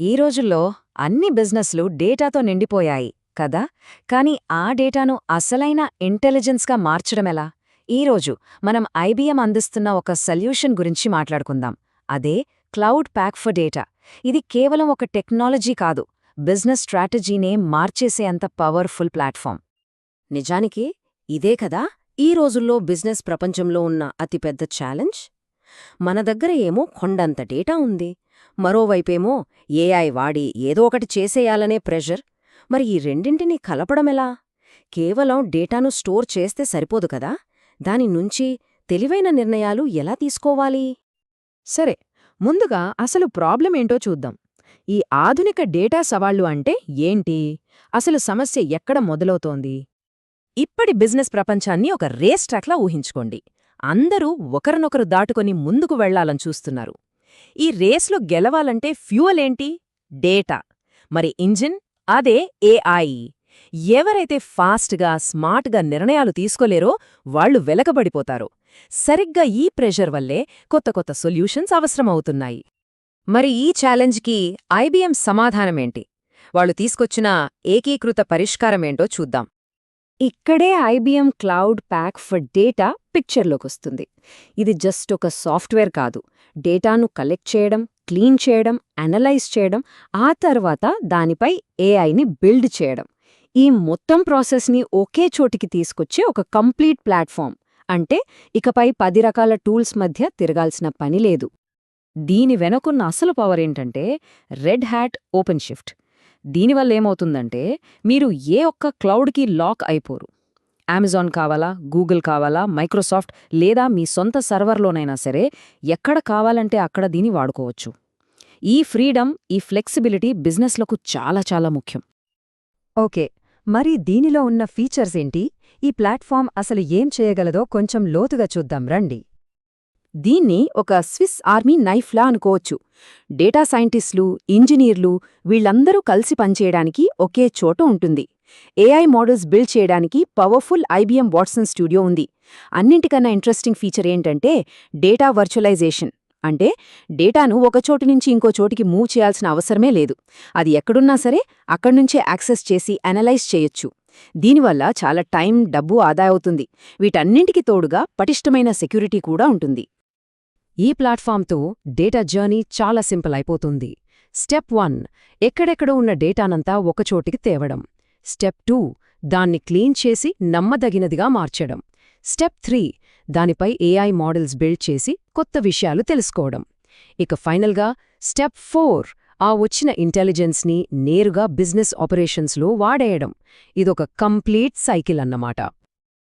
ఈ రోజుల్లో అన్ని బిజినెస్లు డేటాతో నిండిపోయాయి కదా. కానీ ఆ డేటాను అసలైన ఇంటెలిజెన్స్గా మార్చడమెలా? ఈరోజు మనం ఐబీఎం అందిస్తున్న ఒక సొల్యూషన్ గురించి మాట్లాడుకుందాం. అదే క్లౌడ్ ప్యాక్ ఫర్ డేటా. ఇది కేవలం ఒక టెక్నాలజీ కాదు, బిజినెస్ స్ట్రాటజీనే మార్చేసే అంత పవర్ఫుల్ ప్లాట్ఫామ్. నిజానికి ఇదే కదా ఈ రోజుల్లో బిజినెస్ ప్రపంచంలో ఉన్న అతిపెద్ద ఛాలెంజ్. మన దగ్గర ఏమో కొండంత డేటా ఉంది, మరోవైపేమో ఏఐ వాడి ఏదో ఒకటి చేసేయాలనే ప్రెషర్. మరి ఈ రెండింటినీ కలపడమెలా? కేవలం డేటాను స్టోర్ చేస్తే సరిపోదు కదా, దాని నుంచి తెలివైన నిర్ణయాలు ఎలా తీసుకోవాలి? సరే, ముందుగా అసలు ప్రాబ్లం ఏంటో చూద్దాం. ఈ ఆధునిక డేటా సవాళ్లు అంటే ఏంటి? అసలు సమస్య ఎక్కడ మొదలవుతోంది? ఇప్పటి బిజినెస్ ప్రపంచాన్ని ఒక రేస్ ట్రాక్లా ఊహించుకోండి. అందరూ ఒకరినొకరు దాటుకొని ముందుకు వెళ్లాలని చూస్తున్నారు. ఈ రేస్లో గెలవాలంటే ఫ్యూయల్ ఏంటి? డేటా. మరి ఇంజిన్? అదే ఏఐ. ఎవరైతే ఫాస్ట్గా, స్మార్ట్గా నిర్ణయాలు తీసుకోలేరో వాళ్లు వెలకబడిపోతారు. సరిగ్గా ఈ ప్రెషర్ వల్లే కొత్త కొత్త సొల్యూషన్స్ అవసరమవుతున్నాయి. మరి ఈ ఛాలెంజ్కి ఐబీఎం సమాధానమేంటి? వాళ్ళు తీసుకొచ్చిన ఏకీకృత పరిష్కారమేంటో చూద్దాం. ఇక్కడే IBM Cloud Pak for Data పిక్చర్లోకొస్తుంది. ఇది జస్ట్ ఒక సాఫ్ట్వేర్ కాదు, డేటాను కలెక్ట్ చేయడం, క్లీన్ చేయడం, అనలైజ్ చేయడం, ఆ తర్వాత దానిపై ఏఐని బిల్డ్ చేయడం. ఈ మొత్తం ప్రాసెస్ని ఒకే చోటికి తీసుకొచ్చే ఒక కంప్లీట్ ప్లాట్ఫామ్. అంటే ఇకపై 10 రకాల టూల్స్ మధ్య తిరగాల్సిన పని లేదు. దీని వెనకున్న అసలు పవర్ ఏంటంటే రెడ్ హ్యాట్ ఓపెన్ షిఫ్ట్. దీనివల్లేమవుతుందంటే మీరు ఏ ఒక్క క్లౌడ్కి లాక్ అయిపోరు. అమెజాన్ కావాలా, గూగుల్ కావాలా, మైక్రోసాఫ్ట్ లేదా మీ సొంత సర్వర్లోనైనా సరే ఎక్కడ కావాలంటే అక్కడ దీన్ని వాడుకోవచ్చు. ఈ ఫ్రీడమ్, ఈ ఫ్లెక్సిబిలిటీ బిజినెస్లకు చాలా చాలా ముఖ్యం. ఓకే, మరి దీనిలో ఉన్న ఫీచర్స్ ఏంటి? ఈ ప్లాట్ఫామ్ అసలు ఏం చేయగలదో కొంచెం లోతుగా చూద్దాం రండి. దీన్ని ఒక స్విస్ ఆర్మీ నైఫ్లా అనుకోవచ్చు. డేటా సైంటిస్టులు, ఇంజనీర్లు వీళ్లందరూ కలిసి పనిచేయడానికి ఒకే చోట ఉంటుంది. ఏఐ మోడల్స్ బిల్డ్ చేయడానికి పవర్ఫుల్ ఐబీఎం వాట్సన్ స్టూడియో ఉంది. అన్నింటికన్నా ఇంట్రెస్టింగ్ ఫీచర్ ఏంటంటే డేటా వర్చువలైజేషన్. అంటే డేటాను ఒకచోటు నుంచి ఇంకో చోటికి మూవ్ చేయాల్సిన అవసరమే లేదు. అది ఎక్కడున్నా సరే అక్కడ్నుంచే యాక్సెస్ చేసి అనలైజ్ చేయొచ్చు. దీనివల్ల చాలా టైం, డబ్బు ఆదా అవుతుంది. వీటన్నింటికి తోడుగా పటిష్టమైన సెక్యూరిటీ కూడా ఉంటుంది. ఈ ప్లాట్ఫామ్తో డేటా జర్నీ చాలా సింపుల్ అయిపోతుంది. స్టెప్ 1, ఎక్కడెక్కడో ఉన్న డేటానంతా ఒకచోటికి తేవడం. స్టెప్ 2, దాన్ని క్లీన్ చేసి నమ్మదగినదిగా మార్చడం. స్టెప్ 3, దానిపై ఏఐ మోడల్స్ బిల్డ్ చేసి కొత్త విషయాలు తెలుసుకోవడం. ఇక ఫైనల్గా స్టెప్ 4, ఆ వచ్చిన ఇంటెలిజెన్స్ని నేరుగా బిజినెస్ ఆపరేషన్స్లో వాడేయడం. ఇదొక కంప్లీట్ సైకిల్ అన్నమాట.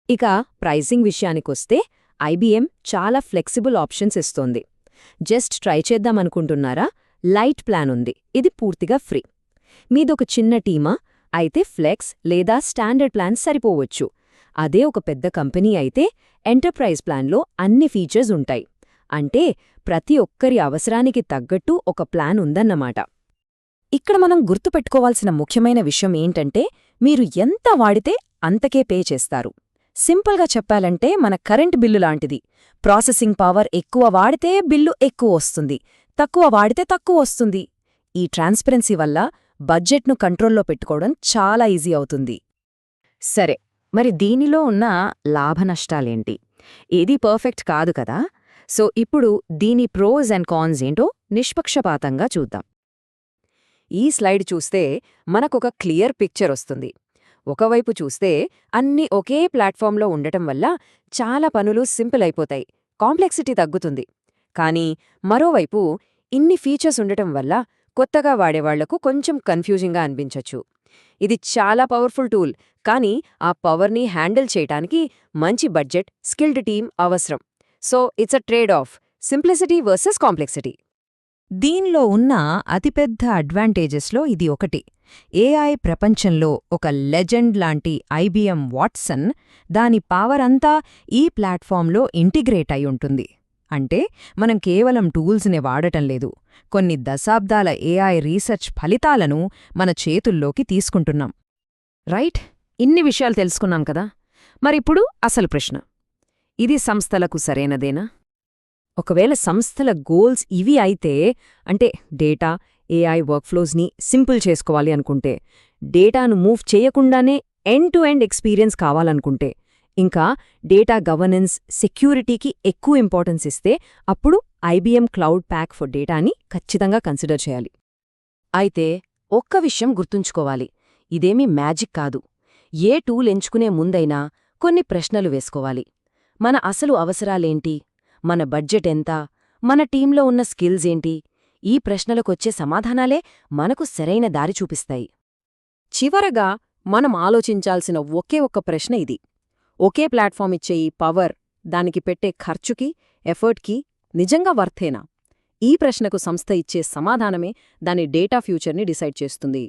ఇక ప్రైసింగ్ విషయానికొస్తే ఐబీఎం చాలా ఫ్లెక్సిబుల్ ఆప్షన్స్ ఇస్తోంది. జస్ట్ ట్రై చేద్దామనుకుంటున్నారా? లైట్ ప్లాన్ ఉంది, ఇది పూర్తిగా ఫ్రీ. మీదొక చిన్న టీమా అయితే ఫ్లెక్స్ లేదా స్టాండర్డ్ ప్లాన్ సరిపోవచ్చు. అదే ఒక పెద్ద కంపెనీ అయితే ఎంటర్ప్రైజ్ ప్లాన్లో అన్ని ఫీచర్స్ ఉంటాయి. అంటే ప్రతి ఒక్కరి అవసరానికి తగ్గట్టు ఒక ప్లాన్ ఉందన్నమాట. ఇక్కడ మనం గుర్తుపెట్టుకోవాల్సిన ముఖ్యమైన విషయం ఏంటంటే మీరు ఎంత వాడితే అంతకే పే చేస్తారు. సింపుల్గా చెప్పాలంటే మన కరెంట్ బిల్లు లాంటిది. ప్రాసెసింగ్ పవర్ ఎక్కువ వాడితే బిల్లు ఎక్కువ వస్తుంది, తక్కువ వాడితే తక్కువ వస్తుంది. ఈ ట్రాన్స్పరెన్సీ వల్ల బడ్జెట్ను కంట్రోల్లో పెట్టుకోవడం చాలా ఈజీ అవుతుంది. సరే, మరి దీనిలో ఉన్న లాభనష్టాలేంటి? ఏదీ పర్ఫెక్ట్ కాదు కదా. సో ఇప్పుడు దీని ప్రోస్ అండ్ కాన్స్ ఏంటో నిష్పక్షపాతంగా చూద్దాం. ఈ స్లైడ్ చూస్తే మనకొక క్లియర్ పిక్చర్ వస్తుంది. ఒకవైపు చూస్తే అన్నీ ఒకే ప్లాట్ఫామ్లో ఉండటం వల్ల చాలా పనులు సింపుల్ అయిపోతాయి, కాంప్లెక్సిటీ తగ్గుతుంది. కానీ మరోవైపు ఇన్ని ఫీచర్స్ ఉండటం వల్ల కొత్తగా వాడేవాళ్లకు కొంచెం కన్ఫ్యూజింగ్గా అనిపించొచ్చు. ఇది చాలా పవర్ఫుల్ టూల్, కానీ ఆ పవర్ని హ్యాండిల్ చేయటానికి మంచి బడ్జెట్, స్కిల్డ్ టీమ్ అవసరం. So it's a trade of, simplicity versus complexity. దీనిలో ఉన్న అతిపెద్ద అడ్వాంటేజెస్లో ఇది ఒకటి. ఏఐ ప్రపంచంలో ఒక లెజెండ్ లాంటి ఐబీఎం వాట్సన్, దాని పవర్ అంతా ఈ ప్లాట్ఫామ్లో ఇంటిగ్రేట్ అయి ఉంటుంది. అంటే మనం కేవలం టూల్స్ని వాడటం లేదు, కొన్ని దశాబ్దాల ఏఐ రీసెర్చ్ ఫలితాలను మన చేతుల్లోకి తీసుకుంటున్నాం. రైట్, ఇన్ని విషయాలు తెలుసుకున్నాం కదా. మరిప్పుడు అసలు ప్రశ్న, ఇది సంస్థలకు సరైనదేనా? ఒకవేళ సంస్థల గోల్స్ ఇవి అయితే, అంటే డేటా, ఏఐ వర్క్ఫ్లోస్ని సింపుల్ చేసుకోవాలి అనుకుంటే, డేటాను మూవ్ చేయకుండానే ఎండ్ టు ఎండ్ ఎక్స్పీరియన్స్ కావాలనుకుంటే, ఇంకా డేటా గవర్నెన్స్, సెక్యూరిటీకి ఎక్కువ ఇంపార్టెన్స్ ఇస్తే అప్పుడు ఐబీఎం క్లౌడ్ ప్యాక్ ఫర్ డేటాని ఖచ్చితంగా కన్సిడర్ చేయాలి. అయితే ఒక్క విషయం గుర్తుంచుకోవాలి, ఇదేమీ మ్యాజిక్ కాదు. ఏ టూల్ ఎంచుకునే ముందైనా కొన్ని ప్రశ్నలు వేసుకోవాలి. మన అసలు అవసరాలేంటి, మన బడ్జెట్ ఎంత, మన టీంలో ఉన్న స్కిల్స్ ఏంటి? ఈ ప్రశ్నలకొచ్చే సమాధానాలే మనకు సరైన దారి చూపిస్తాయి. చివరగా మనం ఆలోచించాల్సిన ఒకే ఒక్క ప్రశ్న ఇది: ఒకే ప్లాట్ఫామ్ ఇచ్చే ఈ పవర్, దానికి పెట్టే ఖర్చుకి, ఎఫర్ట్కి నిజంగా వర్తేనా? ఈ ప్రశ్నకు సంస్థ ఇచ్చే సమాధానమే దాని డేటా ఫ్యూచర్ని డిసైడ్ చేస్తుంది.